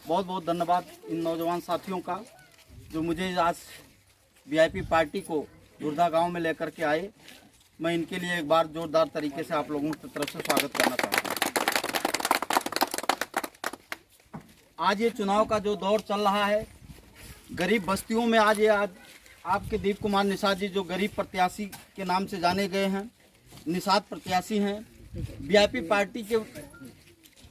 बहुत बहुत धन्यवाद इन नौजवान साथियों का जो मुझे आज वीआईपी पार्टी को दुर्धा गांव में लेकर के आए। मैं इनके लिए एक बार जोरदार तरीके से आप लोगों की तरफ से स्वागत करना चाहता हूँ। आज ये चुनाव का जो दौर चल रहा है, गरीब बस्तियों में आज आपके दीप कुमार निषाद जी जो गरीब प्रत्याशी के नाम से जाने गए हैं, निषाद प्रत्याशी हैं, वीआईपी पार्टी के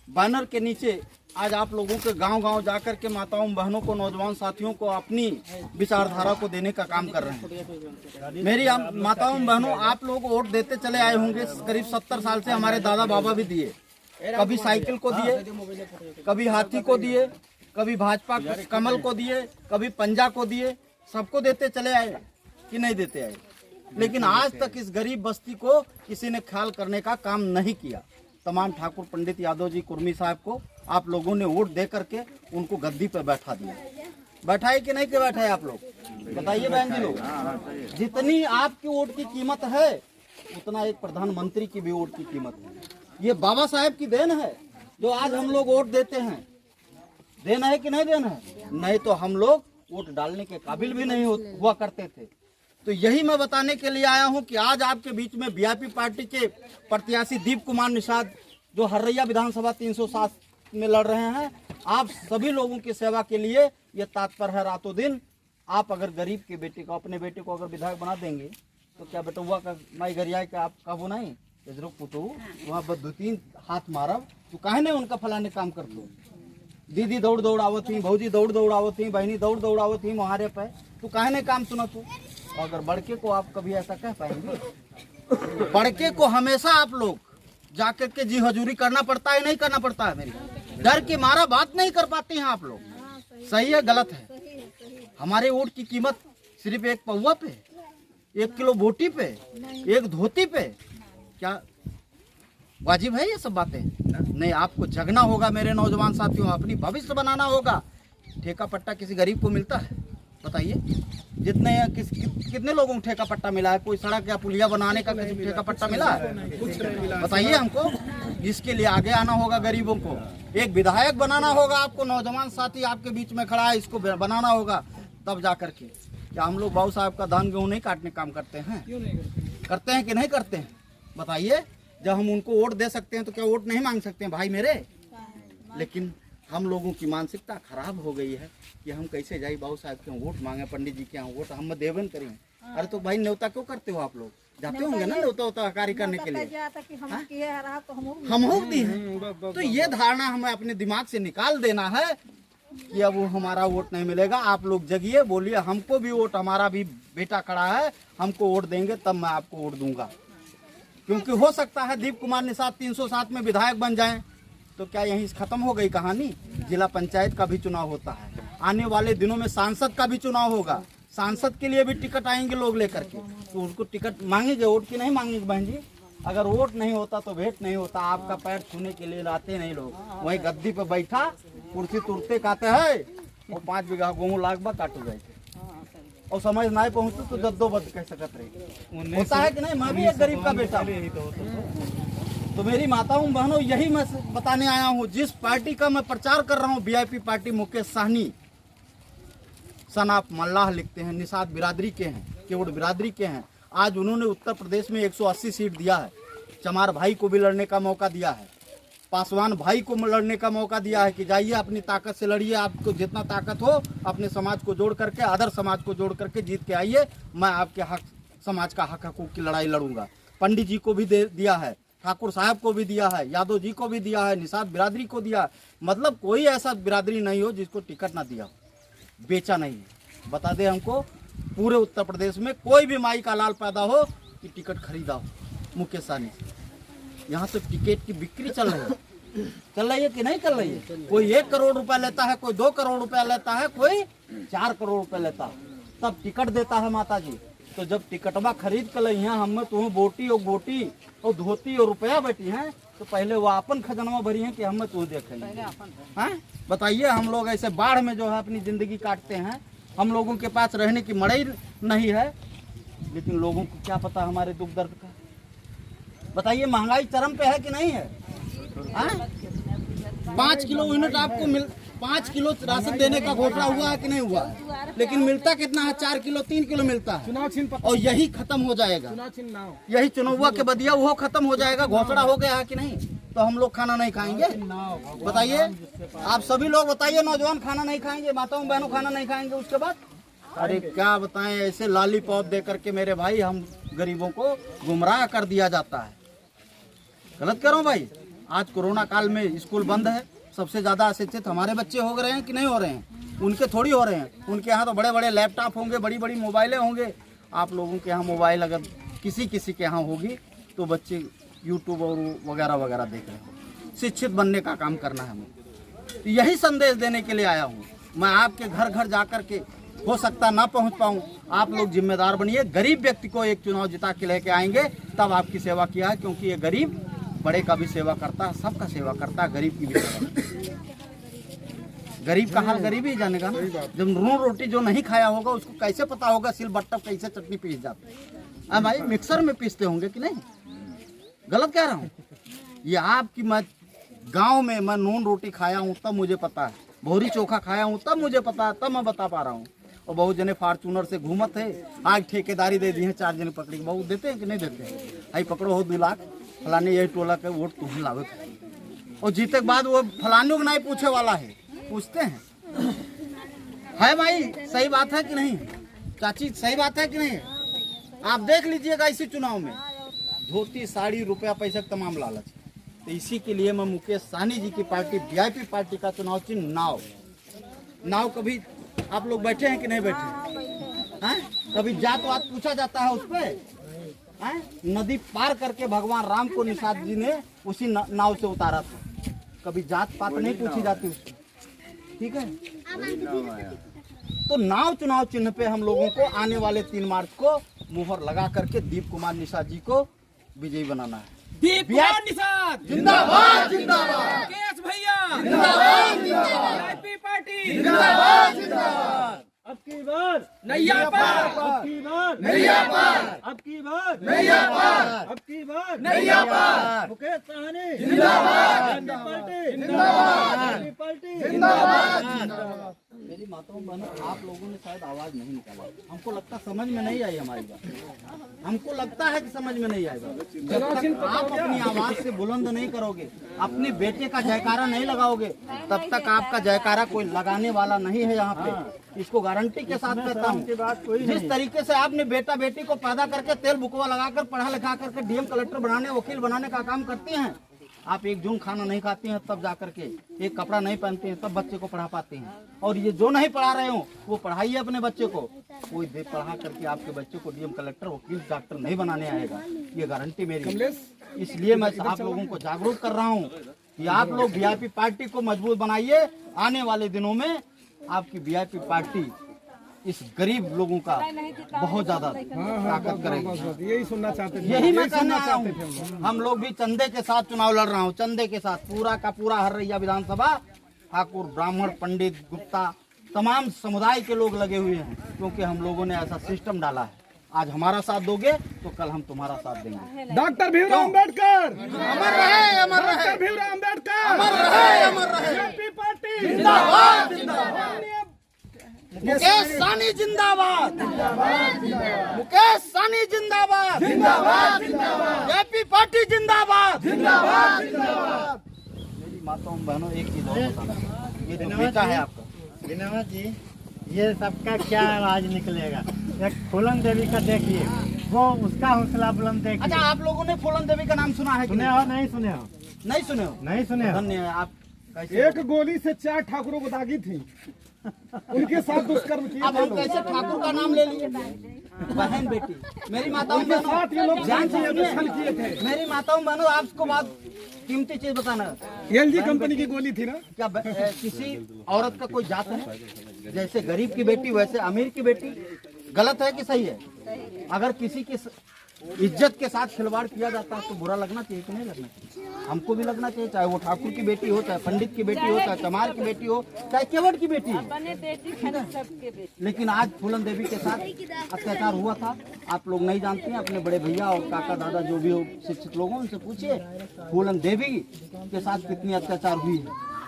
बैनर के नीचे आज आप लोगों के गांव-गांव जाकर के माताओं बहनों को, नौजवान साथियों को अपनी विचारधारा को देने का काम कर रहे हैं। मेरी माताओं बहनों, आप लोग वोट देते चले आए होंगे। करीब 70 साल से हमारे दादा बाबा भी दिए, कभी साइकिल को दिए, कभी हाथी को दिए, कभी भाजपा कमल को दिए, कभी पंजा को दिए, सबको देते चले आए कि नहीं देते आए। लेकिन आज तक इस गरीब बस्ती को किसी ने ख्याल करने का काम नहीं किया। तमाम ठाकुर पंडित यादव जी कुर्मी साहब को आप लोगों ने वोट दे करके उनको गद्दी पर बैठा दिया। बैठाए कि नहीं के बैठाए आप लोग, बताइए बहन जी लोग। जितनी आपकी वोट की कीमत है उतना एक प्रधानमंत्री की भी वोट की कीमत है। ये बाबा साहेब की देन है जो आज हम लोग वोट देते हैं। देना है कि नहीं देना है? नहीं तो हम लोग वोट डालने के काबिल भी नहीं हुआ करते थे। तो यही मैं बताने के लिए आया हूं कि आज आपके बीच में वीआईपी पार्टी के प्रत्याशी दीप कुमार निषाद जो हर्रैया विधानसभा 307 में लड़ रहे हैं, आप सभी लोगों की सेवा के लिए ये तात्पर है रातों दिन। आप अगर गरीब के बेटे को, अपने बेटे को अगर विधायक बना देंगे तो क्या बेटुआ का माई गरिया का आप कहबो नहीं इधर पुतू वहाँ बस 2-3 हाथ मारब तो काहे नहीं उनका फलाने काम कर दो। दीदी दौड़ दौड़ आवत थी, भौजी दौड़ दौड़ आवत थी, बहनी दौड़ दौड़ आवत थी मुहारे पे, तो काहे नहीं काम सुना तू। अगर बड़के को आप कभी ऐसा कह पाएंगे? बड़के को हमेशा आप लोग जाकर के जी हजूरी करना पड़ता है, नहीं करना पड़ता है? मेरी डर के मारा बात नहीं कर पाते हैं आप लोग। सही है गलत है? हमारे वोट की कीमत सिर्फ एक पौवा पे, 1 किलो बोटी पे, एक धोती पे क्या वाजिब है ये सब बातें? नहीं, आपको जगना होगा मेरे नौजवान साथियों, अपनी भविष्य बनाना होगा। ठेका पट्टा किसी गरीब को मिलता है? बताइए। कितने लोगों को ठेका पट्टा मिला है? कोई सड़क या पुलिया बनाने का किसी ठेका पट्टा मिला है? बताइए हमको। इसके लिए आगे आना होगा गरीबों को। एक विधायक बनाना होगा आपको, नौजवान साथी आपके बीच में खड़ा है, इसको बनाना होगा तब जा करके। क्या हम लोग बाबू साहब का धान गेहूँ नहीं काटने काम करते हैं? करते हैं कि नहीं करते हैं? बताइए। जब हम उनको वोट दे सकते हैं तो क्या वोट नहीं मांग सकते हैं भाई मेरे? लेकिन हम लोगों की मानसिकता खराब हो गई है कि हम कैसे जाए बाबू साहब के वोट मांगे, पंडित जी के यहाँ वोट हम देवन करेंगे। अरे तो भाई न्योता क्यों करते हो आप लोग? जाते होंगे ना न्योता कार्य करने के लिए। हम हो दी है। तो ये धारणा हमें अपने दिमाग से निकाल देना है कि अब वो हमारा वोट नहीं मिलेगा। आप लोग जगिए, बोलिए हमको भी वोट, हमारा भी बेटा खड़ा है, हमको वोट देंगे तब मैं आपको वोट दूंगा। क्योंकि हो सकता है दीप कुमार निषाद 307 में विधायक बन जाएं तो क्या यहीं खत्म हो गई कहानी? जिला पंचायत का भी चुनाव होता है, आने वाले दिनों में सांसद का भी चुनाव होगा। सांसद के लिए भी टिकट आएंगे लोग लेकर के, तो उनको टिकट मांगेंगे, वोट की नहीं मांगेंगे बहन जी। अगर वोट नहीं होता तो भेंट नहीं होता। आपका पैर छूने के लिए लाते नहीं लोग। वही गद्दी पे बैठा कुर्सी तुरते कहते है और 5 बीघा गेहूँ लागबा काटू जाए और समझ ना पहुँचते तो जद्दोबद्ध कह सकत रहे। होता है कि नहीं? मैं भी एक गरीब का बेटा। तो मेरी माताओं बहनों, यही मैं बताने आया हूँ। जिस पार्टी का मैं प्रचार कर रहा हूँ, VIP party, Mukesh Sahani son of Mallah लिखते हैं, निषाद बिरादरी के हैं, केवड़ बिरादरी के हैं। आज उन्होंने उत्तर प्रदेश में 180 सीट दिया है। चमार भाई को भी लड़ने का मौका दिया है, पासवान भाई को लड़ने का मौका दिया है कि जाइए अपनी ताकत से लड़िए, आपको जितना ताकत हो अपने समाज को जोड़ करके, अदर समाज को जोड़ करके जीत के आइए, मैं आपके हक, समाज का हक हकूक की लड़ाई लड़ूंगा। पंडित जी को भी दिया है, ठाकुर साहब को भी दिया है, यादव जी को भी दिया है, निषाद बिरादरी को दिया है। मतलब कोई ऐसा बिरादरी नहीं हो जिसको टिकट ना दिया हो, बेचा नहीं है। बता दे हमको, पूरे उत्तर प्रदेश में कोई भी माई का लाल पैदा हो कि टिकट खरीदा हो मुकेश साहनी से। यहाँ तो टिकट की बिक्री चल रही है कि नहीं चल रही है? कोई 1 करोड़ रुपया लेता है, कोई 2 करोड़ रुपया लेता है, कोई 4 करोड़ रुपया लेता है, तब टिकट देता है माता जी। तो जब टिकटवा खरीद कर ली हैं, हम तुम्हें बोटी और धोती और रुपया बैठी हैं, तो पहले वो अपन खजनवा भरी है कि हमें तुम्हें देखेंगे। बताइए, हम लोग ऐसे बाढ़ में जो है अपनी जिंदगी काटते हैं। हम लोगों के पास रहने की मड़ई नहीं है, लेकिन लोगों को क्या पता हमारे दुख दर्द का। बताइए, महंगाई चरम पे है कि नहीं है? 5 किलो यूनिट आपको 5 किलो राशन देने का घोषणा हुआ है कि नहीं हुआ, लेकिन मिलता कितना है? 4 किलो 3 किलो मिलता है। चुनाव चिन्ह और यही खत्म हो जाएगा, चुनाव चिन्ह ना हो। यही चुनाव के बदिया वो खत्म हो जाएगा। घोषणा हो गया है कि नहीं, तो हम लोग खाना नहीं खाएंगे? बताइए आप सभी लोग, बताइए नौजवान खाना नहीं खाएंगे, माताओं बहनों खाना नहीं खाएंगे उसके बाद? अरे क्या बताएं, ऐसे लॉलीपॉप दे करके मेरे भाई हम गरीबों को गुमराह कर दिया जाता है। गलत करो भाई। आज कोरोना काल में स्कूल बंद है, सबसे ज्यादा अशिक्षित हमारे बच्चे हो रहे हैं कि नहीं हो रहे हैं? उनके थोड़ी हो रहे हैं, उनके यहाँ तो बड़े बड़े लैपटॉप होंगे, बड़ी बड़ी मोबाइलें होंगे। आप लोगों के यहाँ मोबाइल अगर किसी किसी के यहाँ होगी तो बच्चे यूट्यूब और वगैरह वगैरह देख रहे हो। शिक्षित बनने का काम करना है हमें। यही संदेश देने के लिए आया हूँ मैं। आपके घर घर जा कर के हो सकता ना पहुँच पाऊँ, आप लोग जिम्मेदार बनिए। गरीब व्यक्ति को एक चुनाव जिता के लेके आएंगे तब आपकी सेवा किया है, क्योंकि ये गरीब बड़े का भी सेवा करता है, सबका सेवा करता है, गरीब की भी सेवा। गरीब का हाल गरीब ही जानेगा ना। जब नून रोटी जो नहीं खाया होगा उसको कैसे पता होगा सिल बट्टा कैसे चटनी पीस जाती है? भाई मिक्सर में पीसते होंगे कि नहीं? गलत कह रहा हूँ? ये आपकी, मैं गांव में मैं नून रोटी खाया हूँ तब मुझे पता है, भोरी चोखा खाया हूँ तब मुझे पता है, तब मैं बता पा रहा हूँ। और बहुत जने फॉर्चूनर से घूमत है, आज ठेकेदारी दे दी है, 4 जने पकड़ी। बहुत देते हैं कि नहीं देते हैं? आई पकड़ो हो 2 लाख, फलाने यही टोला के वोट तुम लावे, और जीते के बाद वो फलाने को नहीं पूछे वाला है, पूछते हैं। है भाई, सही बात है कि नहीं? चाची सही बात है कि नहीं? आप देख लीजिएगा इसी चुनाव में धोती साड़ी रुपया पैसा का तमाम लालच। तो इसी के लिए मैं मुकेश सहनी जी की पार्टी वीआईपी पार्टी का चुनाव चिन्ह नाव। नाव कभी आप लोग बैठे हैं कि नहीं बैठे हैं? कभी जात वात पूछा जाता है उस पर? नदी पार करके भगवान राम को निषाद जी ने उसी नाव से उतारा था। कभी जात पात नहीं पूछी जाती उसकी, ठीक है? तो नाव चुनाव चिन्ह पे हम लोगों को आने वाले 3 मार्च को मुहर लगा करके दीप कुमार निषाद जी को विजयी बनाना है। दीप कुमार निषाद जिंदाबाद जिंदाबाद, केस भैया जिंदाबाद जिंदाबाद, वीआईपी पार्टी जिंदाबाद जिंदाबाद। अब की बार नैया पार, अब की बार नैया पार, अब की बार नैया पार, अब की बार नैया पार। मुकेश सहनी जिंदाबाद पार्टी जिंदाबाद पार्टी जिंदाबाद। मेरी माताओं बहनों, आप लोगों ने शायद आवाज नहीं निकाला, हमको लगता समझ में नहीं आई हमारी बात। हमको लगता है कि समझ में नहीं आएगा। जब तक आप अपनी आवाज से बुलंद नहीं करोगे, अपने बेटे का जयकारा नहीं लगाओगे, तब तक आपका जयकारा कोई लगाने वाला नहीं है यहाँ पे। इसको गारंटी के साथ कहता हूँ। जिस तरीके से आपने बेटा बेटी को पैदा करके तेल बुकवा लगाकर पढ़ा लिखा करके डीएम कलेक्टर बनाने, वकील बनाने का काम करती हैं, आप 1 जून खाना नहीं खाती हैं तब जाकर के, एक कपड़ा नहीं पहनते हैं तब बच्चे को पढ़ा पाते हैं। और ये जो नहीं पढ़ा रहे हो वो पढ़ाइए अपने बच्चे को। कोई दे पढ़ा करके आपके बच्चे को डीएम कलेक्टर वकील डॉक्टर नहीं बनाने आएगा, ये गारंटी मेरी है। इसलिए मैं आप लोगों को जागरूक कर रहा हूँ कि आप लोग वीआईपी पार्टी को मजबूत बनाइए। आने वाले दिनों में आपकी वीआईपी पार्टी इस गरीब लोगों का बहुत ज्यादा ताकत करेगी। यही सुनना चाहते थे, यही मैं कहना चाहते थे। हम लोग भी चंदे के साथ चुनाव लड़ रहा हूँ, चंदे के साथ। पूरा का पूरा हररैया विधानसभा ठाकुर, ब्राह्मण, पंडित, गुप्ता, तमाम समुदाय के लोग लगे हुए हैं, क्योंकि हम लोगों ने ऐसा सिस्टम डाला है। आज हमारा साथ दोगे तो कल हम तुम्हारा साथ देंगे। डॉक्टर भीमराव अम्बेडकर अमर रहे, अमर रहे, डॉक्टर भीमराव अम्बेडकर अमर रहे, अमर रहे। वीआईपी पार्टी जिंदाबाद जिंदाबाद, मुकेश सहनी जिंदाबाद, मुकेश सहनी जिंदाबाद, वीआईपी पार्टी जिंदाबाद, मेरी माताओं बहनों, एक चीज और बताना, ये जो बेटा है आपका विनोद जी, ये सबका क्या आवाज निकलेगा? एक फूलन देवी का देखिए, वो उसका हौसला बुलंद देखिए। अच्छा, आप लोगों ने फूलन देवी का नाम सुना है कि सुने हो नहीं सुने हो? नहीं सुने हो? नहीं सुने हो? धन्य है आप। कैसे एक गोली से 4 ठाकुरों को दागी थी, उनके साथ दुष्कर्म किए अब हम कैसे ठाकुर का नाम ले लिए? बहन बेटी, मेरी माताओं साथ ये बहनों लोग ध्यान छल से किए थे। मेरी माताओं बहनों, आपको बात कीमती चीज बताना। एलजी कंपनी की गोली थी ना। क्या किसी औरत का कोई जात है? जैसे गरीब की बेटी वैसे अमीर की बेटी। गलत है कि सही है? अगर किसी की इज्जत के साथ खिलवाड़ किया जाता है तो बुरा लगना चाहिए कि नहीं लगना चाहिए? हमको भी लगना चाहिए, चाहे वो ठाकुर की बेटी हो, चाहे पंडित की बेटी हो, चाहे चमार की बेटी हो, चाहे केवट की बेटी हो। लेकिन आज फूलन देवी के साथ अत्याचार हुआ था, आप लोग नहीं जानते हैं। अपने बड़े भैया और काका दादा जो भी हो शिक्षित लोगों, उनसे पूछिए फूलन देवी के साथ कितनी अत्याचार हुई है।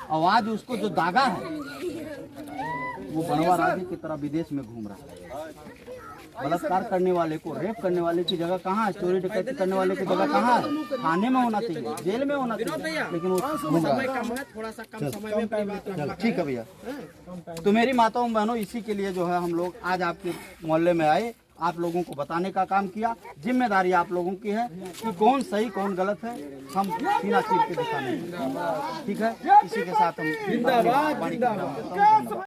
और आज उसको जो दागा है वो बनवा राजे की तरह विदेश में घूम रहा है। बलात्कार करने वाले को, रेप करने वाले की जगह कहाँ है? चोरी डकैती करने वाले की जगह कहाँ है? थाने में होना चाहिए, जेल में होना चाहिए, लेकिन वो घूम रहा है। थोड़ा सा कम समय में अपनी बात रखना। ठीक है भैया। तो मेरी माताओं बहनों, इसी के लिए जो है हम लोग आज आपके मोहल्ले में आए, आप लोगों को बताने का काम किया। जिम्मेदारी आप लोगों की है कि कौन सही कौन गलत है, हम सीना चीर के दिखाने। ठीक है, इसी के साथ हम